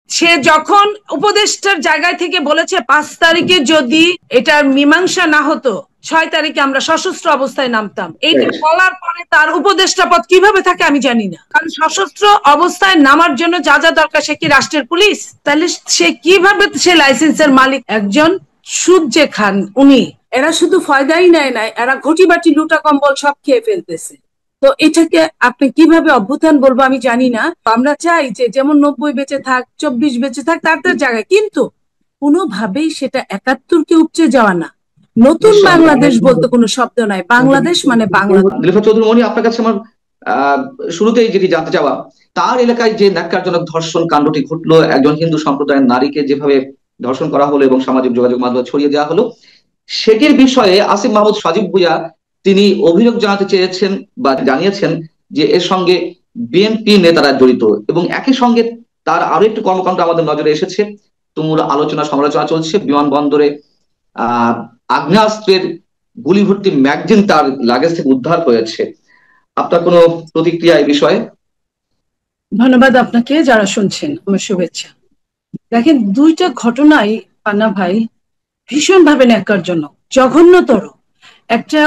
সে যখন উপদেষ্টার জায়গায় থেকে বলেছে 5 তারিখে যদি এটার মীমাংসা না হতো 6 তারিখে আমরা সশস্ত্র অবস্থায় নামতাম, এইটা বলার পরে তার উপদেষ্টা পদ কিভাবে থাকে আমি জানি না। কারণ সশস্ত্র অবস্থায় নামার জন্য যা যা দরকার, সে কি রাষ্ট্রের পুলিশ? তাহলে সে কিভাবে সে লাইসেন্সের মালিক? একজন সুদ যে খান উনি, এরা শুধু ফয়দাই নেয় নাই, এরা ঘটি বাটি লুটা কম্বল সব খেয়ে ফেলতেছে। তো এটাকে আপনি কিভাবে অভ্যুত্থান বলবো আমি জানি না। আমরা চাই যে যেমন 90 বেঁচে থাক, 24 বেঁচে থাক, তার জায়গায়, কিন্তু কোনোভাবেই সেটা 71-কে উপচে যাওয়া না। নতুন বাংলাদেশ বলতে কোনো শব্দ নাই, বাংলাদেশ মানে বাংলাদেশ। নীলুফার চৌধুরী মনি, আপনার কাছে আমার শুরুতেই যেটি জানতে চাওয়া, তার এলাকায় যে ন্যাক্কারজনক ধর্ষণ কাণ্ডটি ঘটলো, একজন হিন্দু সম্প্রদায়ের নারীকে যেভাবে ধর্ষণ করা হলো এবং সামাজিক যোগাযোগ মাধ্যমে ছড়িয়ে দেওয়া হলো, সেটির বিষয়ে আসিফ মাহমুদ সজীব ভুঁইয়া তিনি অভিযোগ জানাতে চেয়েছেন বা জানিয়েছেন যে এর সঙ্গে বিএনপি নেতারা জড়িত, এবং একই সঙ্গে তার আরো একটি কর্মকাণ্ড আমাদের নজরে এসেছে। তুমুল আলোচনা সমালোচনা চলছে, বিমানবন্দরে আগ্নেয়াস্ত্রের গুলি ভর্তি ম্যাগজিন তার লাগেজ থেকে উদ্ধার হয়েছে। আপনার কোনো প্রতিক্রিয়া এই বিষয়ে? ধন্যবাদ আপনাকে, যারা শুনছেন আমার শুভেচ্ছা। দেখেন, দুইটা ঘটনাই পান্না ভাই ভীষণ ভাবে ন্যাক্কারজনক, জঘন্যতর। একটা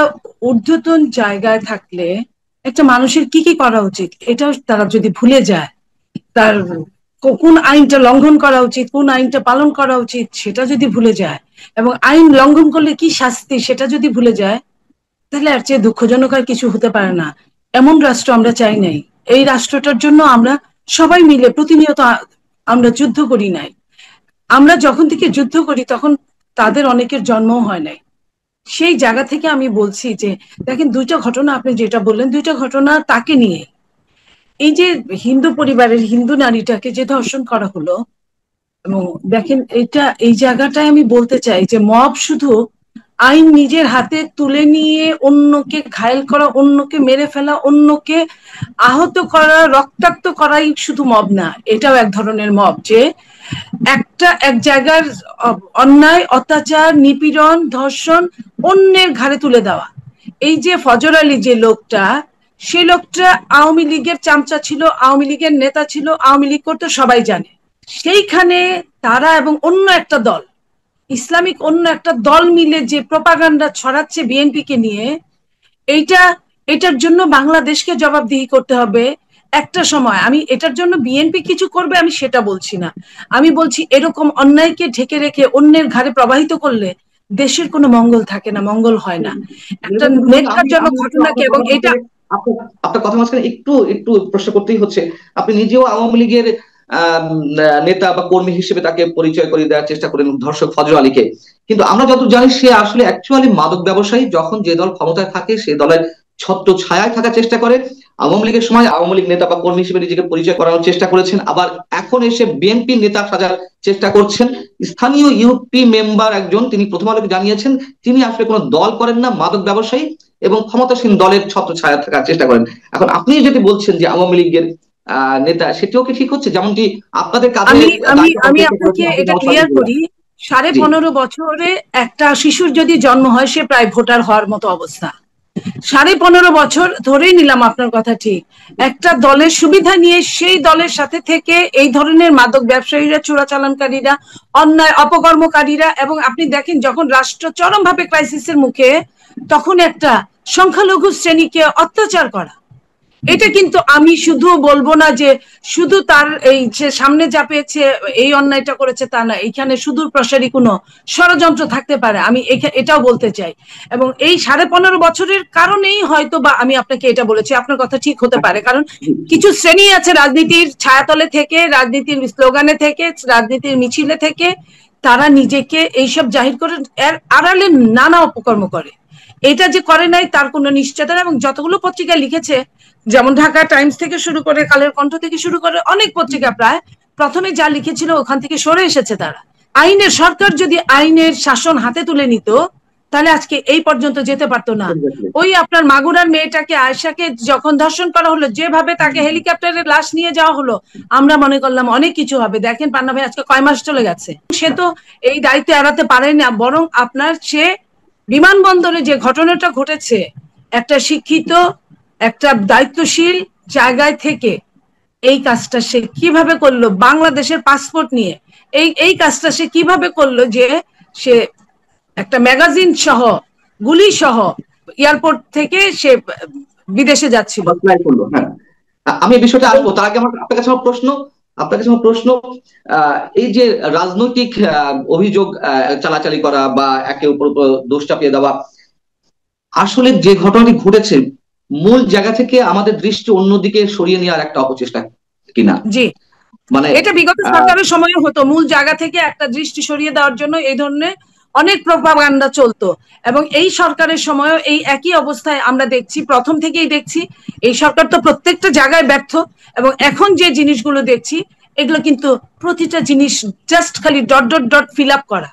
ঊর্ধ্বতন জায়গায় থাকলে একটা মানুষের কি কি করা উচিত এটা তারা যদি ভুলে যায়, তার কোন আইনটা লঙ্ঘন করা উচিত, কোন আইনটা পালন করা উচিত সেটা যদি ভুলে যায়, এবং আইন লঙ্ঘন করলে কি শাস্তি সেটা যদি ভুলে যায়, তাহলে আর চেয়ে দুঃখজনক আর কিছু হতে পারে না। এমন রাষ্ট্র আমরা চাই নাই। এই রাষ্ট্রটার জন্য আমরা সবাই মিলে প্রতিনিয়ত আমরা যুদ্ধ করি নাই। আমরা যখন থেকে যুদ্ধ করি তখন তাদের অনেকের জন্মও হয় নাই। সেই জায়গা থেকে আমি বলছি যে দেখেন, দুইটা ঘটনা আপনি যেটা বললেন, দুইটা ঘটনা তাকে নিয়ে। এই যে হিন্দু পরিবারের হিন্দু নারীটাকে যে ধর্ষণ করা হলো, এবং দেখেন এটা এই জায়গাটায় আমি বলতে চাই যে মব শুধু আইন নিজের হাতে তুলে নিয়ে অন্যকে ঘায়েল করা, অন্যকে মেরে ফেলা, অন্যকে আহত করা, রক্তাক্ত করাই শুধু মব না, এটাও এক ধরনের মব। যে এক জায়গার অন্যায়, অত্যাচার, নিপীড়ন, ধর্ষণ অন্যের ঘাড়ে তুলে দেওয়া। এই যে ফজর আলী যে লোকটা, সে লোকটা আওয়ামী লীগের চামচা ছিল, আওয়ামী লীগের নেতা ছিল, আওয়ামী লীগ করতো সবাই জানে। সেইখানে তারা এবং অন্য একটা দল, ইসলামিক অন্য একটা দল মিলে যে প্রপাগান্ডা ছড়াচ্ছে বিএনপি কে নিয়ে, এটার জন্য বাংলাদেশকে জবাবদিহি করতে হবে একটা সময়। আমি এটার জন্য বিএনপি কিছু করবে আমি সেটা বলছি না, আমি বলছি এরকম অন্যায়কে ঢেকে রেখে অন্যের ঘাড়ে প্রবাহিত করলে দেশের কোনো মঙ্গল থাকে না, মঙ্গল হয় না। একটা ন্যাক্কারজনক ঘটনাকে, এবং এটা আপনার কথা মাঝখানে একটু একটু প্রশ্ন করতেই হচ্ছে। আপনি নিজেও আওয়ামী লীগের নেতা বা কর্মী হিসেবে তাকে পরিচয় করিয়ে দেওয়ার চেষ্টা করেন ধর্ষক ফজর আলীকে, কিন্তু আমরা যত জানি সে আসলে অ্যাকচুয়ালি মাদক ব্যবসায়ী। যখন যে দল ক্ষমতায় থাকে সেই দলের ছত্র ছায়ায় থাকার চেষ্টা করে। আওয়ামী লীগের সময় আওয়ামী লীগ নেতা বা কর্মী হিসেবে নিজেকে পরিচয় করানোর চেষ্টা করেছেন, আবার এখন এসে বিএনপি নেতা সাজার চেষ্টা করছেন। স্থানীয় ইউপি মেম্বার একজন, তিনি প্রথম আলোকে জানিয়েছেন তিনি আসলে কোনো দল করেন না, মাদক ব্যবসায়ী এবং ক্ষমতাসীন দলের ছত্র ছায়া থাকার চেষ্টা করেন। এখন আপনি যদি বলছেন যে আওয়ামী লীগের নেতা, সেটিও কি ঠিক হচ্ছে? যেমনটি আপনাদের কাছে আমি আপনাকে এটা ক্লিয়ার করি, 15.5 বছরে একটা শিশুর যদি জন্ম হয় সে প্রায় ভোটার হওয়ার মতো অবস্থা। 15.5 বছর ধরেই নিলাম আপনার কথা ঠিক, একটা দলের সুবিধা নিয়ে সেই দলের সাথে থেকে এই ধরনের মাদক ব্যবসায়ীরা, চোরাচালানকারীরা, অন্যায় অপকর্মকারীরা, এবং আপনি দেখেন যখন রাষ্ট্র চরমভাবে ক্রাইসিসের মুখে, তখন একটা সংখ্যালঘু শ্রেণীকে অত্যাচার করা, এটা কিন্তু আমি শুধু বলবো না যে শুধু তার এই যে সামনে যা পেয়েছে এই অন্যায়টা করেছে তা না, এখানে সুদূর প্রসারী কোনো ষড়যন্ত্র থাকতে পারে, আমি এটাও বলতে চাই। এবং এই 15.5 বছরের কারণেই হয়তো বা আমি আপনাকে এটা বলেছি, আপনার কথা ঠিক হতে পারে, কারণ কিছু শ্রেণী আছে রাজনীতির ছায়াতলে থেকে, রাজনীতির স্লোগানে থেকে, রাজনীতির মিছিলে থেকে, তারা নিজেকে এইসব জাহির করে এর আড়ালে নানা অপকর্ম করে। এটা যে করে নাই তার কোনো নিশ্চয়তা, এবং যতগুলো পত্রিকা লিখেছে, যেমন ঢাকা টাইমস থেকে শুরু করে, কালের কণ্ঠ থেকে শুরু করে অনেক পত্রিকা প্রায় প্রথমে যা লিখেছিল ওখান থেকে সরে এসেছে তারা। সরকার যদি আইনের শাসন হাতে তুলে নিত তাহলে আজকে এই পর্যন্ত যেতে পারতো না। ওই আপনার মাগুরার মেয়েটাকে, আয়েশাকে যখন ধর্ষণ করা হলো, যেভাবে তাকে হেলিকপ্টারের লাশ নিয়ে যাওয়া হলো, আমরা মনে করলাম অনেক কিছু হবে। দেখেন পান্না ভাই আজকে কয় মাস চলে গেছে, সে তো এই দায়িত্ব এড়াতে পারে না, বরং আপনার সে বিমানবন্দরে যে ঘটনাটা ঘটেছে, একটা শিক্ষিত, একটা দায়িত্বশীল জায়গায় থেকে এই কাজটা সে কিভাবে করলো বাংলাদেশের পাসপোর্ট নিয়ে, এই কাজটা সে কিভাবে করলো যে সে একটা ম্যাগাজিন সহ গুলি সহ এয়ারপোর্ট থেকে সে বিদেশে যাচ্ছিল। হ্যাঁ, আমি এই বিষয়টা আসবো, তার আগে আমার আপনার কাছে আমার প্রশ্ন, আপনার কাছে আমার প্রশ্ন, এই যে রাজনৈতিক অভিযোগ চালাচালি করা বা একে উপর দোষ চাপিয়ে দেওয়া, আসলে যে ঘটনাটি ঘটেছে মূল জায়গা থেকে আমাদের দৃষ্টি অন্যদিকে সরিয়ে নেওয়ার একটা অপচেষ্টা কিনা? জি, মানে এটা বিগত সরকারের সময় হতো, মূল জায়গা থেকে একটা দৃষ্টি সরিয়ে দেওয়ার জন্য এই ধরনের অনেক প্রপাগান্ডা চলতো, এবং এই সরকারের সময়ও এই একই অবস্থায় আমরা দেখছি, প্রথম থেকেই দেখছি। এই সরকার তো প্রত্যেকটা জায়গায় ব্যর্থ, এবং এখন যে জিনিসগুলো দেখছি এগুলো কিন্তু প্রতিটা জিনিস জাস্ট খালি dot dot dot fill up করা,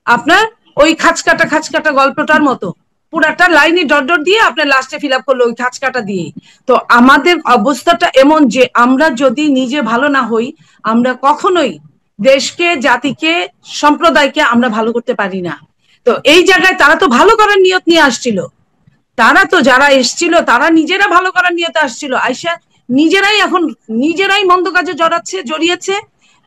আপনার ওই খাঁচকাটা গল্পটার মতো পুরাটা লাইনই ডট ডট দিয়ে আপনার লাস্টে ফিল আপ করলো ওই খাঁচকাটা দিয়ে। তো আমাদের অবস্থাটা এমন যে আমরা যদি নিজে ভালো না হই, আমরা কখনোই দেশকে, জাতিকে, সম্প্রদায়কে আমরা ভালো করতে পারি না। তো এই জায়গায় তারা তো ভালো করার নিয়ত নিয়ে আসছিল, তারা তো যারা এসছিল তারা নিজেরা ভালো করার নিয়তে আসছিল, আইসা নিজেরাই এখন নিজেরাই মন্দ কাজে জড়িয়েছে।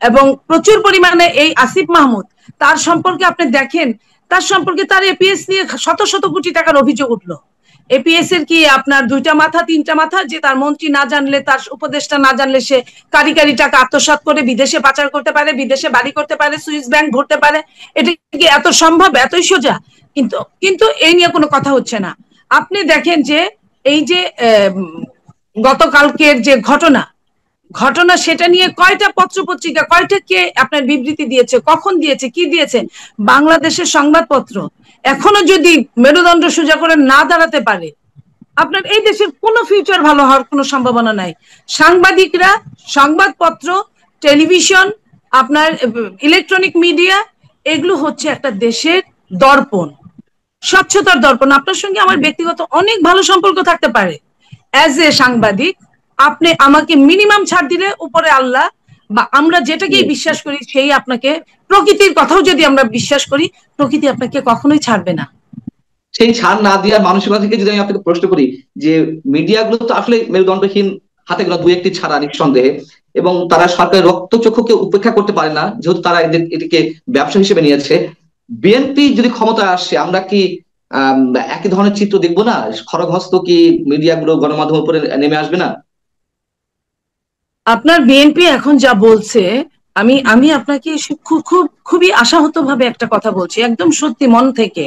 এবং প্রচুর পরিমাণে এই আসিফ মাহমুদ, তার সম্পর্কে আপনি দেখেন, তার সম্পর্কে তার এপিএস নিয়ে শত শত কোটি টাকার অভিযোগ উঠলো। এপিএস এর কি আপনার দুইটা মাথা তিনটা মাথা, যে তার মন্ত্রী না জানলে, তার উপদেষ্টা না জানলে সে কারি কারি টাকা আত্মসাৎ করে বিদেশে পাচার করতে পারে, বিদেশে বাড়ি করতে পারে, সুইস ব্যাংক ভরতে পারে? এটা কি এত সম্ভব, এতই সোজা? কিন্তু কিন্তু এই নিয়ে কোনো কথা হচ্ছে না। আপনি দেখেন যে এই যে গতকালকের যে ঘটনা সেটা নিয়ে কয়টা পত্র পত্রিকা, কয়টা কে আপনার বিবৃতি দিয়েছে, কখন দিয়েছে, কি দিয়েছে? বাংলাদেশের সংবাদপত্র এখনো যদি মেরুদণ্ড সোজা করে না দাঁড়াতে পারে, আপনার এই দেশের কোনো ফিউচার ভালো হওয়ার কোনো সম্ভাবনা নাই। সাংবাদিকরা, সংবাদপত্র, টেলিভিশন, আপনার ইলেকট্রনিক মিডিয়া, এগুলো হচ্ছে একটা দেশের দর্পণ, স্বচ্ছতার দর্পণ। আপনার সঙ্গে আমার ব্যক্তিগত অনেক ভালো সম্পর্ক থাকতে পারে, অ্যাজ এ সাংবাদিক আপনি আমাকে মিনিমাম ছাড় দিলে উপরে আল্লাহ বা আমরা যেটাকেই বিশ্বাস করি সেই আপনাকে, প্রকৃতির কথাও যদি আমরা বিশ্বাস করি, প্রকৃতি আপনাকে কখনোই ছাড়বে না। সেই ছাড় না দেওয়ার মানসিকতা থেকে যদি আমি আপনাকে প্রশ্ন করি, যে মিডিয়াগুলো তো আসলে মেরুদণ্ডহীন, হাতে গোনা দুই একটি ছাড়া নিঃসন্দেহে, এবং তারা সরকারের রক্তচক্ষুকে উপেক্ষা করতে পারে না, যেহেতু তারা এটিকে ব্যবসা হিসেবে নিয়েছে। বিএনপি যদি ক্ষমতায় আসে আমরা কি একই ধরনের চিত্র দেখবো না? খড়গহস্ত কি মিডিয়াগুলো গণমাধ্যমের উপরে নেমে আসবে না? আপনার বিএনপি এখন যা বলছে, আমি আমি আপনাকে খুবই আশাহত ভাবে একটা কথা বলছি, একদম সত্যি মন থেকে,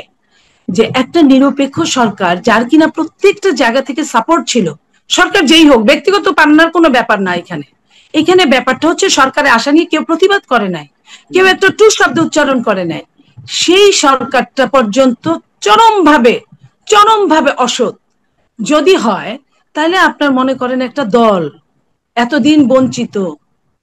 যে একটা নিরপেক্ষ সরকার যার কিনা প্রত্যেকটা জায়গা থেকে সাপোর্ট ছিল, সরকার যেই হোক, ব্যক্তিগত পান্নার কোনো ব্যাপার না এখানে। এখানে ব্যাপারটা হচ্ছে সরকারের আশা নিয়ে কেউ প্রতিবাদ করে নাই, কেউ একটা টু শব্দ উচ্চারণ করে নাই। সেই সরকারটা পর্যন্ত চরমভাবে অসৎ যদি হয়, তাহলে আপনার মনে করেন একটা দল এতদিন বঞ্চিত,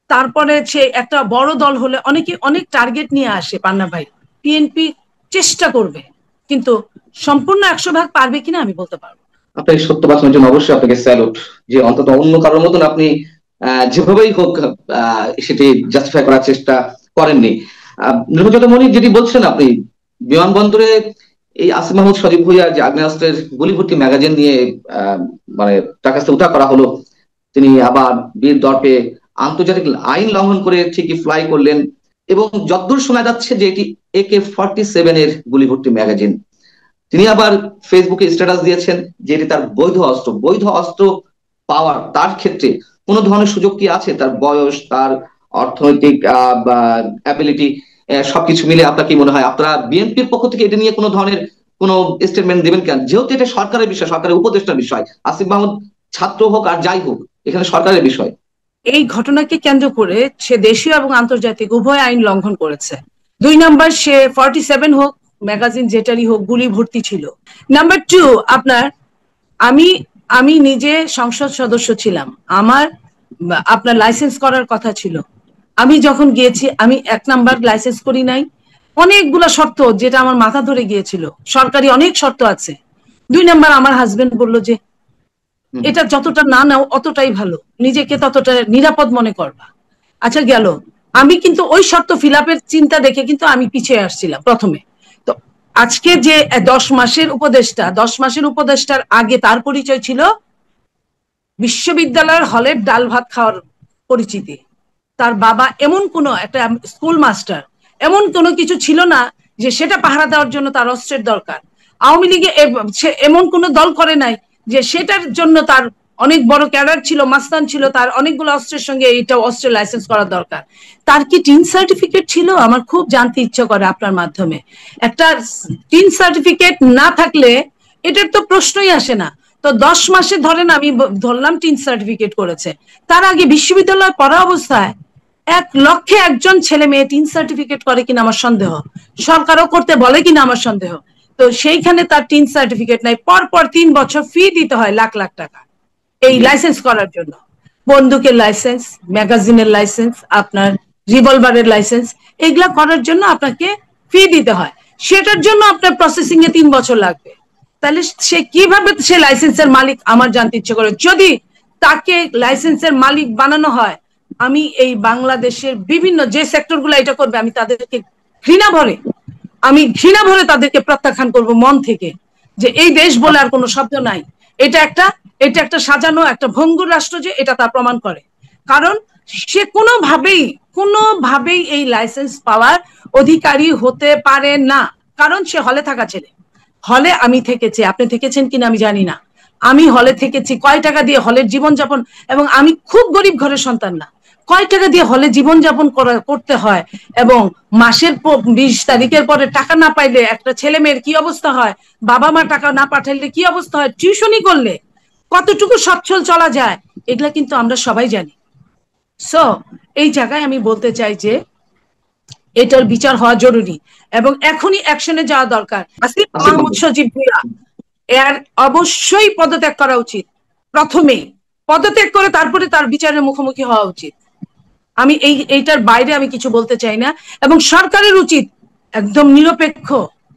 তারপরে সে একটা বড় দল হলে অনেকে অনেক টার্গেট নিয়ে আসে, পান্না ভাই। বিএনপি চেষ্টা করবে, কিন্তু সম্পূর্ণ 100 ভাগ পারবে কিনা আমি বলতে পারবো। আপনার সত্য বাঁচানোর জন্য অবশ্যই আপনাকে স্যালুট, যে অন্তত অন্য কারোর মতন আপনি যেভাবেই হোক সেটি জাস্টিফাই করার চেষ্টা করেননি। নির্মল মনির যেটি বলছেন, আপনি বিমানবন্দরে এই আসিফ মাহমুদ সজীব ভুইয়া যে আগ্নেয়াস্ত্রের গুলি ভর্তি ম্যাগাজিন নিয়ে মানে তার কাছে উদ্ধার করা হলো, তিনি আবার বীর দর্পে আন্তর্জাতিক আইন লঙ্ঘন করে ঠিকই ফ্লাই করলেন, এবং যতদূর শোনা যাচ্ছে যে এটি AK-47 এর গুলি ভর্তি ম্যাগাজিন। তিনি আবার ফেসবুকে স্ট্যাটাস দিয়েছেন যে এটি তার বৈধ অস্ত্র পাওয়ার তার ক্ষেত্রে কোনো ধরনের সুযোগ কি আছে? তার বয়স, তার অর্থনৈতিক অ্যাবিলিটি, সবকিছু মিলে আপনার কি মনে হয় আপনারা বিএনপির পক্ষ থেকে এটা নিয়ে কোনো ধরনের কোনো স্টেটমেন্ট দেবেন কেন? যেহেতু এটা সরকারের বিষয়, সরকারের উপদেষ্টার বিষয়, আসিফ মাহমুদ ছাত্র হোক আর যাই হোক, এখানে সরকারের বিষয়। এই ঘটনাকে কেন্দ্র করে সে দেশীয় এবং আন্তর্জাতিক উভয় আইন লঙ্ঘন করেছে। 2 নম্বর, সে 47 হোক, ম্যাগাজিন যেটারই হোক, গুলি ভর্তি ছিল। নাম্বার 2, আপনার আমি আমি নিজে সংসদ সদস্য ছিলাম, আমার আপনার লাইসেন্স করার কথা ছিল। আমি যখন গিয়েছি, আমি 1 নাম্বার লাইসেন্স করি নাই, অনেকগুলো শর্ত যেটা আমার মাথা ধরে গিয়েছিল, সরকারি অনেক শর্ত আছে। 2 নাম্বার, আমার হাজবেন্ড বললো যে এটা যতটা না নাও অতটাই ভালো, নিজেকে ততটা নিরাপদ মনে করবা। আচ্ছা গেল, আমি কিন্তু ওই শর্ত ফিল আপের চিন্তা দেখে কিন্তু আমি পিছিয়ে আসছিলাম প্রথমে। তো আজকে যে 10 মাসের উপদেষ্টার আগে তার পরিচয় ছিল বিশ্ববিদ্যালয়ের হলের ডাল ভাত খাওয়ার পরিচিতি। তার বাবা এমন কোনো একটা স্কুল মাস্টার, এমন কোনো কিছু ছিল না যে সেটা পাহারা দেওয়ার জন্য তার অস্ত্রের দরকার। আওয়ামী লীগে এমন কোনো দল করে নাই যে সেটার জন্য তার অনেক বড় ক্যাডার ছিল, মাস্তান ছিল, তার অনেকগুলো অস্ত্রের সঙ্গে এটা অস্ত্রের লাইসেন্স করা দরকার। তার কি টিন সার্টিফিকেট ছিল? আমার খুব জানতে ইচ্ছে করে আপনার মাধ্যমে। একটা টিন সার্টিফিকেট না থাকলে এটার তো প্রশ্নই আসে না। তো 10 মাসে ধরেন আমি ধরলাম টিন সার্টিফিকেট করেছে, তার আগে বিশ্ববিদ্যালয়ে পড়া অবস্থায় 1 লক্ষে 1জন ছেলে মেয়ে টিন সার্টিফিকেট করে কিনা আমার সন্দেহ, সরকারও করতে বলে কিনা আমার সন্দেহ। তো সেইখানে তার টিন সার্টিফিকেট নাই, পর 3 বছর ফি দিতে হয় লাখ লাখ টাকা এই লাইসেন্স করার জন্য। বন্দুকের লাইসেন্স, ম্যাগাজিনের লাইসেন্স, আপনার রিভলভারের লাইসেন্স, এগুলা করার জন্য আপনাকে ফি দিতে হয়। সেটার জন্য আপনার প্রসেসিং এ 3 বছর লাগবে। তাহলে সে কিভাবে সে লাইসেন্সের মালিক আমার জানতে ইচ্ছে করে। যদি তাকে লাইসেন্সের মালিক বানানো হয়, আমি এই বাংলাদেশের বিভিন্ন যে সেক্টর গুলো এটা করবে, আমি তাদেরকে ঘৃণা ভরে তাদেরকে প্রত্যাখ্যান করব মন থেকে, যে এই দেশ বলে আর কোনো শব্দ নাই। এটা একটা সাজানো একটা ভঙ্গুর রাষ্ট্র, যে এটা তা প্রমাণ করে। কারণ সে কোনোভাবেই এই লাইসেন্স পাওয়ার অধিকারী হতে পারে না, কারণ সে হলে থাকা ছেলে। হলে আমি থেকেছি, আপনি থেকেছেন কিনা আমি জানি না, আমি হলে থেকেছি। কয় টাকা দিয়ে হলের জীবনযাপন, এবং আমি খুব গরিব ঘরের সন্তান না, কয় টাকা দিয়ে হলে জীবনযাপন করতে হয়, এবং মাসের 20 তারিখের পরে টাকা না পাইলে একটা ছেলে মেয়ের কি অবস্থা হয়, বাবা মা টাকা না পাঠাইলে কি অবস্থা হয়, টিউশনি করলে কতটুকু সচ্ছল চলা যায়, এগুলা কিন্তু আমরা সবাই জানি। সো এই জায়গায় আমি বলতে চাই যে এটার বিচার হওয়া জরুরি এবং এখনই অ্যাকশনে যাওয়া দরকার। আসিফ মাহমুদ সজীব ভুঁইয়া এর অবশ্যই পদত্যাগ করা উচিত। প্রথমেই পদত্যাগ করে তারপরে তার বিচারের মুখোমুখি হওয়া উচিত। আমি এইটার বাইরে আমি কিছু বলতে চাই না। এবং সরকারের উচিত একদম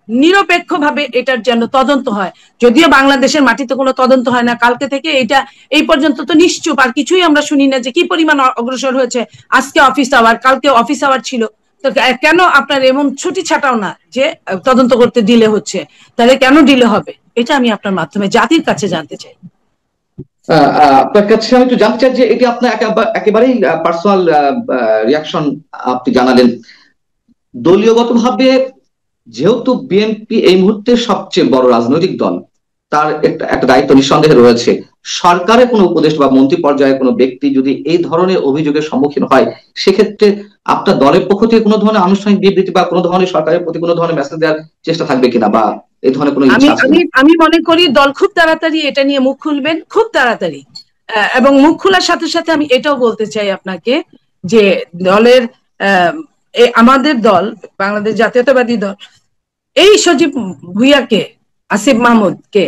নিরপেক্ষ ভাবে এটার যেন তদন্ত হয়। যদিও বাংলাদেশের মাটিতে কোনো তদন্ত হয় না, কালকে থেকে এটা এই পর্যন্ত তো নিশ্চুপ, আর কিছুই আমরা শুনি না যে কি পরিমাণ অগ্রসর হয়েছে। আজকে অফিস আওয়ার, কালকে অফিস আওয়ার ছিল, তো কেন আপনার এমন ছুটি ছাটাও না যে তদন্ত করতে ডিলে হচ্ছে? তাহলে কেন ডিলে হবে? এটা আমি আপনার মাধ্যমে জাতির কাছে জানতে চাই। আপনার কাছে আমি একটু জানতে চাই যে এটি আপনার একেবারেই পার্সোনাল রিয়াকশন আপনি জানালেন। দলীয়গতভাবে যেহেতু বিএনপি এই মুহূর্তে সবচেয়ে বড় রাজনৈতিক দল, তার একটা দায়িত্ব নিঃসন্দেহে রয়েছে। সরকারের কোনো উপদেষ্টা বা মন্ত্রী পর্যায়ে কোনো ব্যক্তি যদি এই ধরনের অভিযোগের সম্মুখীন হয়, সেক্ষেত্রে আপনার দলের পক্ষ থেকে কোনো ধরনের আনুষ্ঠানিক বিবৃতি বা কোনো ধরনের সরকারের প্রতি কোনো ধরনের মেসেজ দেওয়ার চেষ্টা থাকবে কিনা, বা এই ধরনের কোনো ইচ্ছা আছে? আমি মনে করি দল খুব তাড়াতাড়ি এটা নিয়ে মুখ খুলবেন, খুব তাড়াতাড়ি। এবং মুখ খোলার সাথে সাথে আমি এটাও বলতে চাই আপনাকে যে দলের আমাদের দল বাংলাদেশ জাতীয়তাবাদী দল এই সজীব ভুঁইয়াকে, আসিফ মাহমুদকে,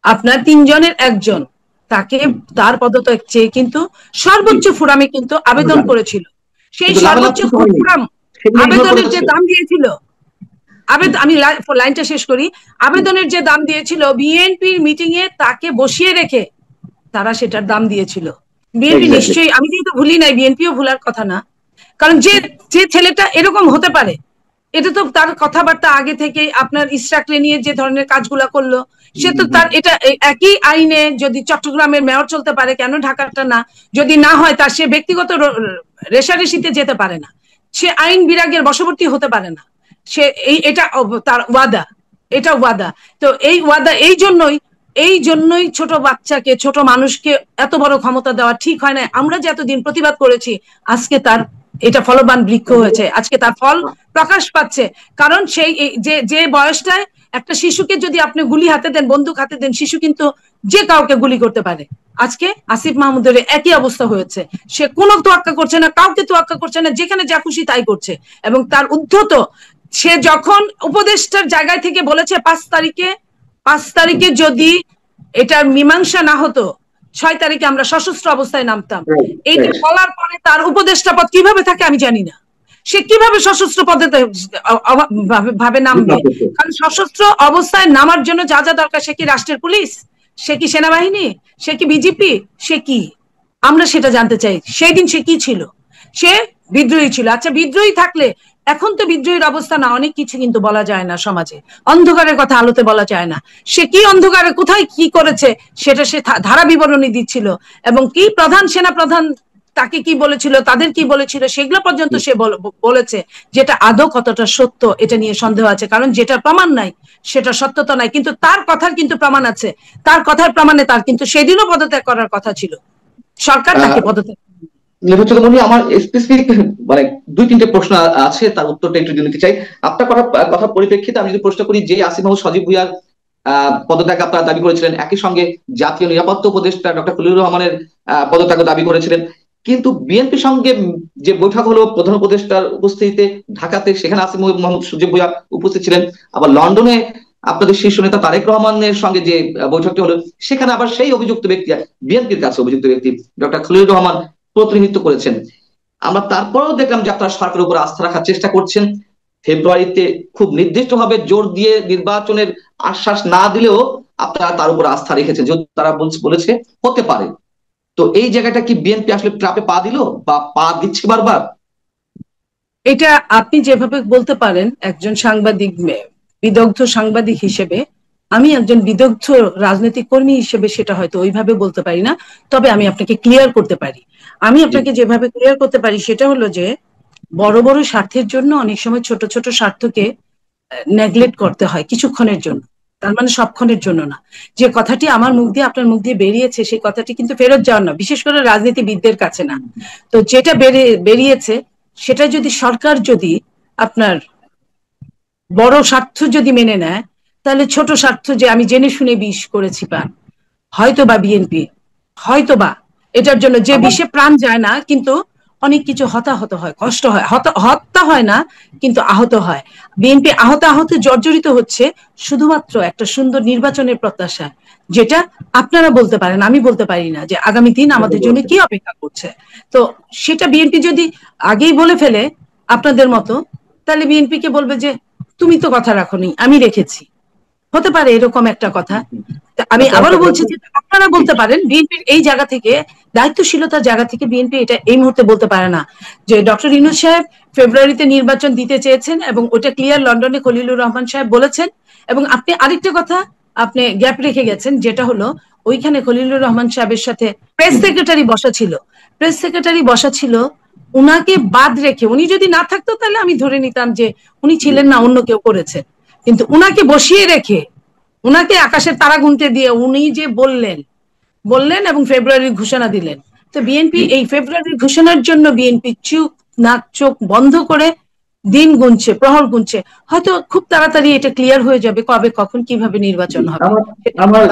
আপনার 3 জনের একজন, তাকে তার পদত্যাগ চেয়ে কিন্তু সর্বোচ্চ ফোরামে কিন্তু আবেদন করেছিল। সেই সর্বোচ্চ ফোরাম আবেদনের যে দাম দিয়েছিল, আমি লাইনটা শেষ করি, আবেদনের যে দাম দিয়েছিল, বিএনপির মিটিং এ তাকে বসিয়ে রেখে তারা সেটার দাম দিয়েছিল। বিএনপি নিশ্চয়ই, আমি যেহেতু ভুলি নাই, বিএনপিও ভুলার কথা না, কারণ যে ছেলেটা এরকম হতে পারে, এটা তো তার কথাবার্তা আগে থেকে আপনার ইসরাকলে নিয়ে যে ধরনের কাজগুলা করলো, সে তো তার এটা একই আইনে যদি চট্টগ্রামের মেয়র চলতে পারে, কেন ঢাকারটা না? যদি না হয় তার সে ব্যক্তিগত রেশারেশিতে যেতে পারে না, সে আইন বিরাগের বশবর্তী হতে পারে না। সে এটা তার ওয়াদা, এটা ওয়াদা। তো এই ওয়াদা এই জন্যই ছোট বাচ্চাকে, ছোট মানুষকে এত বড় ক্ষমতা দেওয়া ঠিক হয় না। আমরা যে এতদিন প্রতিবাদ করেছি, আজকে তার এটা ফলবান বৃক্ষ হয়েছে, আজকে তার ফল প্রকাশ পাচ্ছে। কারণ সেই যে বয়সটায় একটা শিশুকে যদি আপনি গুলি হাতে দেন, বন্দুক হাতে দেন, শিশু কিন্তু যে কাউকে গুলি করতে পারে। আজকে আসিফ মাহমুদের একই অবস্থা হয়েছে। সে কোনো তোয়াক্কা করছে না, কাউকে তোয়াক্কা করছে না, যেখানে যা খুশি তাই করছে। এবং তার উদ্ধত, সে যখন উপদেষ্টার জায়গায় থেকে বলেছে 5 তারিখে যদি এটার মীমাংসা না হতো, 6 তারিখে আমরা সশস্ত্র অবস্থায় নামতাম। এইটা বলার পরে তার উপদেষ্টা পদ কিভাবে থাকে আমি জানি না। সে কিভাবে সশস্ত্র পদে ভাবে নামবে? কারণ সশস্ত্র অবস্থায় নামার জন্য যা যা দরকার, সে কি রাষ্ট্রের পুলিশ, সে কি সেনাবাহিনী, সে কি বিজেপি, সে কি? আমরা সেটা জানতে চাই। সেই দিন সে কি ছিল? সে বিদ্রোহী ছিল। আচ্ছা, বিদ্রোহী থাকলে, এখন তো বিদ্রোহীর অবস্থা না, অনেক কিছু কিন্তু বলা যায় না সমাজে, অন্ধকারের কথা আলোতে বলা যায় না। সে কি অন্ধকারে কোথায় কি করেছে সেটা সে ধারা বিবরণী দিচ্ছিল। এবং কি সেনা প্রধান তাকে কি বলেছিল, তাদের কি বলেছিল, সেগুলো পর্যন্ত সে বলেছে, যেটা আদৌ কতটা সত্য এটা নিয়ে সন্দেহ আছে, কারণ যেটা প্রমাণ নাই সেটা সত্যতা নাই, কিন্তু তার কথার কিন্তু প্রমাণ আছে। তার কথার প্রমাণে তার কিন্তু সেদিনও পদত্যাগ করার কথা ছিল, সরকার তাকে পদত্যাগ। নির্বাচনী আমার স্পেসিফিক মানে 2-3টে প্রশ্ন আছে, তার উত্তরটা একটু নিতে চাই। আপনার কথা পরিপ্রেক্ষিতে আমি যদি প্রশ্ন করি, যে আসিফ মাহমুদ সজীব ভুঁইয়ার পদত্যাগ আপনারা দাবি করেছিলেন, একই সঙ্গে জাতীয় নিরাপত্তা উপদেষ্টা ডক্টর খলিলুর রহমানের পদত্যাগ দাবি করেছিলেন, কিন্তু বিএনপির সঙ্গে যে বৈঠক হলো প্রধান উপদেষ্টার উপস্থিতিতে ঢাকাতে, সেখানে আসিফ মাহমুদ সজীব ভুঁইয়া উপস্থিত ছিলেন। আবার লন্ডনে আপনাদের শীর্ষ নেতা তারেক রহমানের সঙ্গে যে বৈঠকটি হলো, সেখানে আবার সেই অভিযুক্ত ব্যক্তি, বিএনপির কাছে অভিযুক্ত ব্যক্তি ডক্টর খলিলুর রহমান প্রতিনিধিত্ব করেছেন। আমরা তারপরেও দেখলাম যে আপনারা সরকারের উপর আস্থা রাখার চেষ্টা করছেন। ফেব্রুয়ারিতে খুব নির্দিষ্টভাবে জোর দিয়ে নির্বাচনের আশ্বাস না দিলেও আপনারা তার উপর আস্থা রেখেছেন, যেহেতু তারা বলেছে হতে পারে। তো এই জায়গাটা কি বিএনপি আসলে ট্রাপে পা দিল, বা পা দিচ্ছে বারবার? এটা আপনি যেভাবে বলতে পারেন একজন সাংবাদিক, বিদগ্ধ সাংবাদিক হিসেবে, আমি একজন বিদগ্ধ রাজনৈতিক কর্মী হিসেবে সেটা হয়তো ওইভাবে বলতে পারি না। তবে আমি আপনাকে ক্লিয়ার করতে পারি, আমি আপনাকে যেভাবে ক্লিয়ার করতে পারি সেটা হলো যে বড় বড় স্বার্থের জন্য অনেক সময় ছোট ছোট স্বার্থকে নেগলেক্ট করতে হয় কিছুক্ষণের জন্য, তার মানে সবক্ষণের জন্য না। যে কথাটি আমার মুখ দিয়ে আপনার মুখ দিয়ে বেরিয়েছে সেই কথাটি কিন্তু ফেরত যাওয়ার না, বিশেষ করে রাজনীতিবিদদের কাছে না। তো যেটা বেরিয়েছে সেটা যদি সরকার যদি আপনার বড় স্বার্থ যদি মেনে নেয়, তাহলে ছোট স্বার্থ যে আমি জেনে শুনে বিষ করেছি পান, হয়তো বা বিএনপি, হয়তো বা এটার জন্য যে বিষে প্রাণ যায় না, কিন্তু অনেক কিছু হতাহত হয়, কষ্ট হয়, হত্যা হয় না কিন্তু আহত হয়। বিএনপি আহত জর্জরিত হচ্ছে শুধুমাত্র একটা সুন্দর নির্বাচনের প্রত্যাশা, যেটা আপনারা বলতে পারেন, আমি বলতে পারি না, যে আগামী দিন আমাদের জন্য কি অপেক্ষা করছে। তো সেটা বিএনপি যদি আগেই বলে ফেলে আপনাদের মতো, তাহলে বিএনপি কে বলবে যে তুমি তো কথা রাখোনি, আমি রেখেছি। হতে পারে এরকম একটা কথা। আমি আবারও বলছি যে আপনারা বলতে পারেন, বিএনপির এই জায়গা থেকে, দায়িত্বশীলতার জায়গা থেকে বিএনপি এটা এই মুহূর্তে বলতে পারে না যে ডক্টর ইউনূস সাহেব ফেব্রুয়ারিতে নির্বাচন দিতে চেয়েছেন এবং ওটা ক্লিয়ার লন্ডনে খলিলুর রহমান সাহেব বলেছেন। এবং আপনি আরেকটা কথা আপনি গ্যাপ রেখে গেছেন, যেটা হলো ওইখানে খলিলুর রহমান সাহেবের সাথে প্রেস সেক্রেটারি বসা ছিল, প্রেস সেক্রেটারি বসা ছিল, উনাকে বাদ রেখে, উনি যদি না থাকতো তাহলে আমি ধরে নিতাম যে উনি ছিলেন না, অন্য কেউ করেছেন, কিন্তু উনাকে বসিয়ে রেখে, উনাকে আকাশের তারা গুনতে দিয়ে উনি যে বললেন এবং ফেব্রুয়ারির ঘোষণা দিলেন। তো বিএনপি এই ফেব্রুয়ারির ঘোষণার জন্য বিএনপি চুপ নাক চোখ বন্ধ করে দিন গুনছে, প্রহর গুনছে। হয়তো খুব তাড়াতাড়ি এটা ক্লিয়ার হয়ে যাবে কবে কখন কিভাবে নির্বাচন হবে। আমার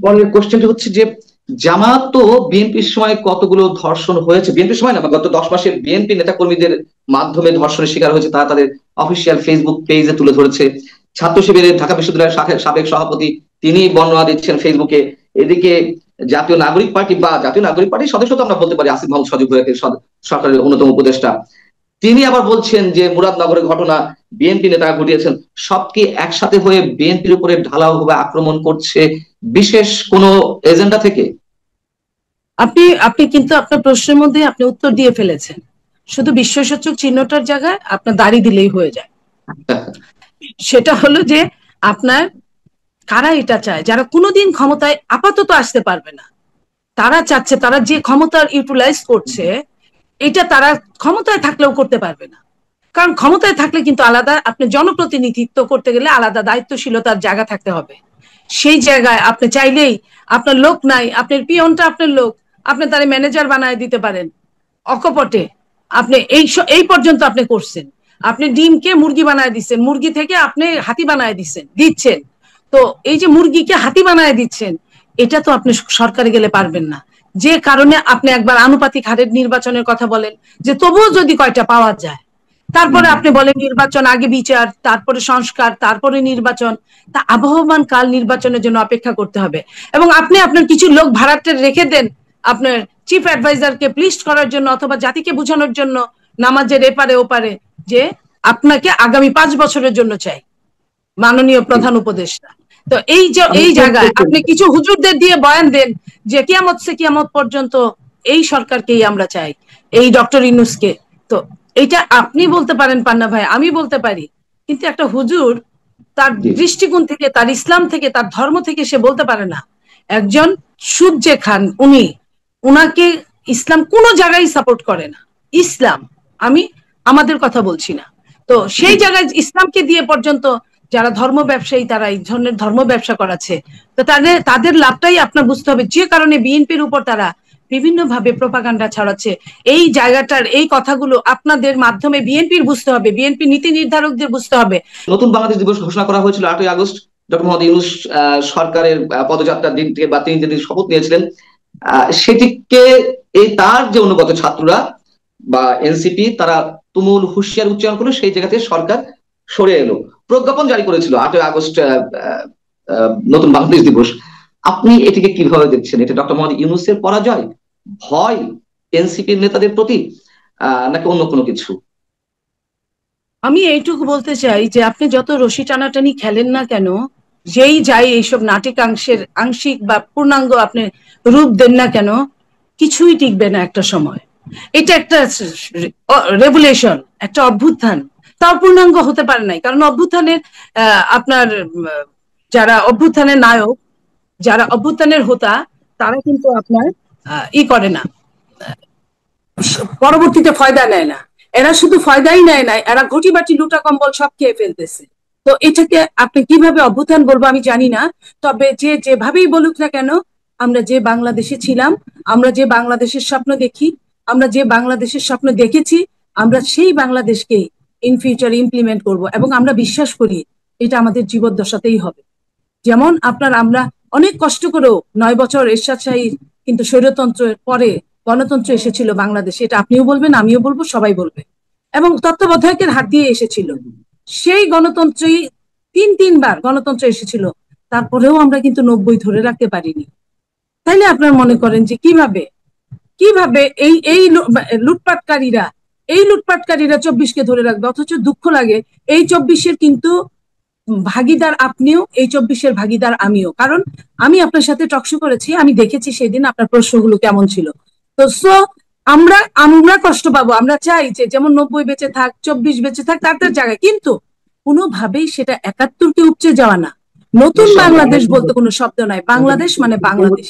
পরের কোশ্চেনটা হচ্ছে যে জামাত তো বিএনপির সময় কতগুলো ধর্ষণ হয়েছে, বিএনপির সময় না, গত 10 মাসে বিএনপি নেতাকর্মীদের মাধ্যমে ধর্ষণের শিকার হয়েছে, তারা তাদের অফিসিয়াল ফেসবুক পেজে তুলে ধরেছে। ছাত্র শিবিরের ঢাকা বিশ্ববিদ্যালয়ের সাবেক সভাপতি তিনি বর্ণনা দিচ্ছেন ফেসবুকে। এদিকে জাতীয় নাগরিক পার্টি বা জাতীয় নাগরিক পার্টির সদস্য তো আমরা বলতে পারি আসিফ মাহমুদ সজীব ভুঁইয়াকে, সরকারের অন্যতম উপদেষ্টা, তিনি আবার বলছেন যে মুরাদনগরের ঘটনা বিএনপি নেতারা ঘটিয়েছেন। সব কি একসাথে হয়ে বিএনপির উপরে ঢালাওভাবে আক্রমণ করছে বিশেষ কোন এজেন্ডা থেকে? আপনি আপনি কিন্তু আপনার প্রশ্নের মধ্যে আপনি উত্তর দিয়ে ফেলেছেন। শুধু বিশ্বসূচক চিহ্নটার জায়গায় আপনার দাড়ি দিলেই হয়ে যায়। সেটা হলো যে আপনার কারা এটা চায়, যারা কোনোদিন ক্ষমতায় আপাতত আসতে পারবে না, তারা চাচ্ছে, তারা যে ক্ষমতার ইউটিলাইজ করছে এটা তারা ক্ষমতায় থাকলেও করতে পারবে না। কারণ ক্ষমতায় থাকলে কিন্তু আলাদা, আপনি জনপ্রতিনিধিত্ব করতে গেলে আলাদা দায়িত্বশীলতার জায়গা থাকতে হবে। সেই জায়গায় আপনি চাইলেই, আপনার লোক নাই, আপনার পিয়নটা আপনার লোক, আপনি তার ম্যানেজার বানায় দিতে পারেন অকপটে। আপনি এই পর্যন্ত আপনি করছেন, আপনি ডিমকে মুরগি বানায় দিচ্ছেন, মুরগি থেকে আপনি হাতি বানায় দিচ্ছেন। তো এই যে মুরগিকে হাতি বানায় দিচ্ছেন, এটা তো আপনি সরকারে গেলে পারবেন না। যে কারণে আপনি একবার আনুপাতিক হারের নির্বাচনের কথা বলেন, যে তবুও যদি কয়টা পাওয়া যায়, তারপরে আপনি বলেন নির্বাচন আগে বিচার, তারপরে সংস্কার, তারপরে নির্বাচন। তা আবহমান কাল নির্বাচনের জন্য অপেক্ষা করতে হবে। এবং আপনি আপনার কিছু লোক ভাড়াটে রেখে দেন আপনার চিফ অ্যাডভাইজারকে প্লিজ করার জন্য, অথবা জাতিকে বোঝানোর জন্য নামাজের এপারে ওপারে, যে আপনাকে আগামী 5 বছরের জন্য চাই মাননীয় প্রধান উপদেষ্টা। তো এই জায়গায় আপনি কিছু হুজুরদের দিয়ে বয়ান দেন যে কিয়ামত সে কিয়ামত পর্যন্ত এই সরকারকেই আমরা চাই, এই ডক্টর ইউনূসকে। তো এটা আপনি বলতে পারেন পান্না ভাই, আমি বলতে পারি, কিন্তু একটা হুজুর তার দৃষ্টিকোণ থেকে, তার ইসলাম থেকে, তার ধর্ম থেকে সে বলতে পারে না। একজন সুদ যে খান, উনাকে ইসলাম কোনো জায়গায় সাপোর্ট করে না। ইসলাম, আমি আমাদের কথা বলছি না। তো সেই জায়গায় ইসলামকে দিয়ে পর্যন্ত যারা ধর্ম ব্যবসায়ী তারা এই ধরনের ধর্ম ব্যবসা করাচ্ছে, তো তাদের লাভটাই আপনার বুঝতে হবে। যে কারণে বিএনপির উপর তারা বিভিন্ন ভাবে প্রোপাগান্ডা ছড়াচ্ছে, এই জায়গাটার এই কথাগুলো আপনাদের মাধ্যমে বিএনপির বুঝতে হবে, বিএনপি নীতি নির্ধারকদের বুঝতে হবে। নতুন বাংলাদেশ দিবস ঘোষণা করা হয়েছিল 8ই আগস্ট, ডক্টর মোহাম্মদ ইউনূস সরকারের পদযাত্রার দিন থেকে, বা তিনি যেদিন শপথ নিয়েছিলেন, সেটিকে এই তার যে অনুগত ছাত্ররা বা এনসিপি তারা তুমুল হুঁশিয়ার উচ্চারণ করলো, সেই জায়গা থেকে সরকার সরে এলো, প্রজ্ঞাপন জারি করেছিল 8ই আগস্ট নতুন বাংলাদেশ দিবস। আপনি এটিকে কিভাবে দেখছেন? এটা ডক্টর মোহাম্মদ ইউনূসের পরাজয়, ভয় এনসিপির নেতাদের প্রতি, নাকি অন্য কোনো কিছু? আমি এইটুকু বলতে চাই যে আপনি যত রশি টানাটানি খেলেন না কেন, যেই যাই এইসব নাটকাংশের আংশিক বা পূর্ণাঙ্গ আপনি রূপ দেন না কেন, কিছুই টিকবে না একটা সময়। এটা একটা রেভুলেশন, একটা অভ্যুত্থান, তাও পূর্ণাঙ্গ হতে পারে নাই। কারণ অভ্যুত্থানের আপনার যারা অভ্যুত্থানের নায়ক, যারা অভ্যুত্থানের হোতা, তারা কিন্তু আপনার ই করে না, পরবর্তীতে ফয়দা নেয় না। এরা শুধু ফয়দাই নেয় না, এরা ঘটি বাটি লুটা কম্বল সব খেয়ে ফেলতেছে। তো এটাকে আপনি কিভাবে অভ্যুত্থান বলবো আমি জানি না। তবে যে যেভাবেই বলুক না কেন, আমরা যে বাংলাদেশে ছিলাম, আমরা যে বাংলাদেশের স্বপ্ন দেখি, আমরা যে বাংলাদেশের স্বপ্ন দেখেছি, আমরা সেই বাংলাদেশকে ইন ফিউচার ইমপ্লিমেন্ট করব, এবং আমরা বিশ্বাস করি এটা আমাদের জীবদ্দশাতেই হবে। যেমন আমরা অনেক কষ্ট করেও 9 বছর এরশাদ শাহীর কিন্তু স্বৈরতন্ত্রের পরে গণতন্ত্র এসেছিল বাংলাদেশে, এটা আপনিও বলবেন, আমিও বলবো, সবাই বলবে, এবং তত্ত্বাবধায়কের হাত দিয়ে এসেছিল। সেই গণতন্ত্রই তিনবার গণতন্ত্র এসেছিল, তারপরেও আমরা কিন্তু 90 ধরে রাখতে পারিনি। তাইলে আপনার মনে করেন যে কিভাবে কিভাবে এই এই লুটপাটকারীরা 24কে ধরে রাখবে? অথচ দুঃখ লাগে, এই 24-এর কিন্তু ভাগিদার আপনিও, এই 24-এর ভাগিদার আমিও। কারণ আমি আপনার সাথে টকশো করেছি, আমি দেখেছি সেদিন আপনার প্রশ্নগুলো কেমন ছিল। তো আমরা কষ্ট পাবো, আমরা চাই যে যেমন 90 বেঁচে থাক, 24 বেঁচে থাক, তার জায়গায়, কিন্তু কোনোভাবেই সেটা 71-কে উপচে যাওয়া না। নতুন বাংলাদেশ বলতে কোনো শব্দ নাই, বাংলাদেশ মানে বাংলাদেশ।